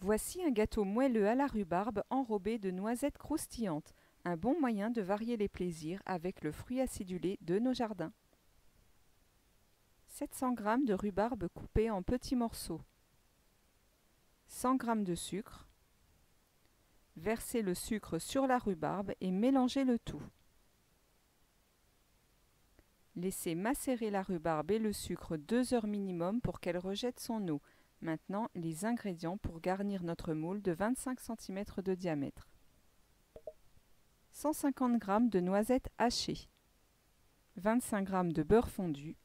Voici un gâteau moelleux à la rhubarbe enrobé de noisettes croustillantes, un bon moyen de varier les plaisirs avec le fruit acidulé de nos jardins. 700 g de rhubarbe coupée en petits morceaux, 100 g de sucre. Versez le sucre sur la rhubarbe et mélangez le tout. Laissez macérer la rhubarbe et le sucre 2 heures minimum pour qu'elle rejette son eau. Maintenant, les ingrédients pour garnir notre moule de 25 cm de diamètre. 150 g de noisettes hachées, 25 g de beurre fondu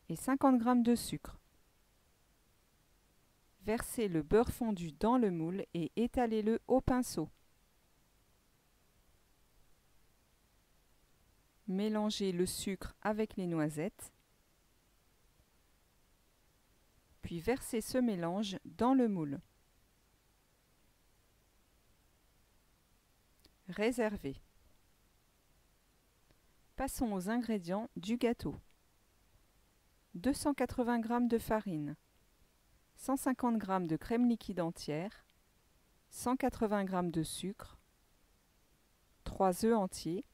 et 50 g de sucre. Versez le beurre fondu dans le moule et étalez-le au pinceau. Mélangez le sucre avec les noisettes, puis versez ce mélange dans le moule. Réservez. Passons aux ingrédients du gâteau. 280 g de farine, 150 g de crème liquide entière, 180 g de sucre, 3 œufs entiers,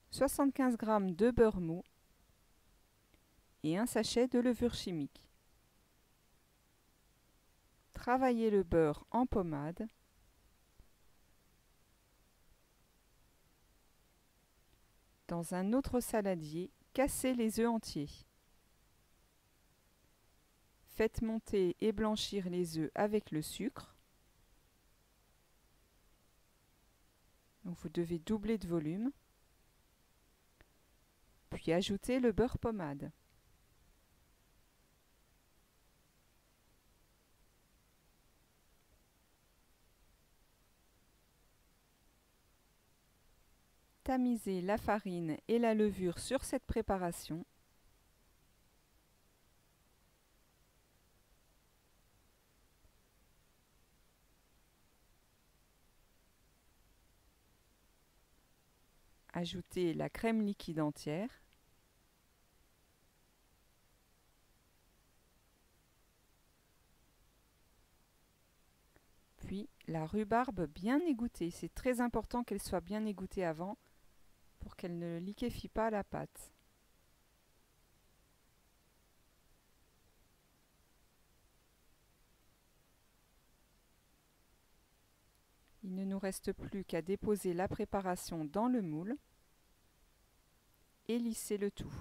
75 g de beurre mou et un sachet de levure chimique. Travaillez le beurre en pommade. Dans un autre saladier, cassez les œufs entiers. Faites monter et blanchir les œufs avec le sucre. Donc vous devez doubler de volume. Puis ajoutez le beurre pommade. Tamisez la farine et la levure sur cette préparation. Ajoutez la crème liquide entière. Puis la rhubarbe bien égouttée. C'est très important qu'elle soit bien égouttée avant pour qu'elle ne liquéfie pas la pâte. Il ne nous reste plus qu'à déposer la préparation dans le moule et lisser le tout.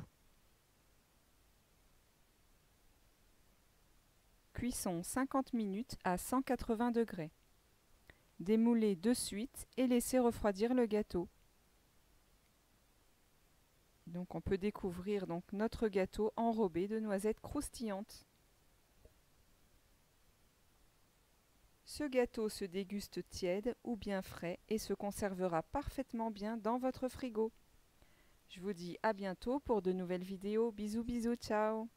Cuisson 50 minutes à 180 degrés. Démoulez de suite et laissez refroidir le gâteau. Donc on peut découvrir notre gâteau enrobé de noisettes croustillantes. Ce gâteau se déguste tiède ou bien frais et se conservera parfaitement bien dans votre frigo. Je vous dis à bientôt pour de nouvelles vidéos. Bisous bisous, ciao!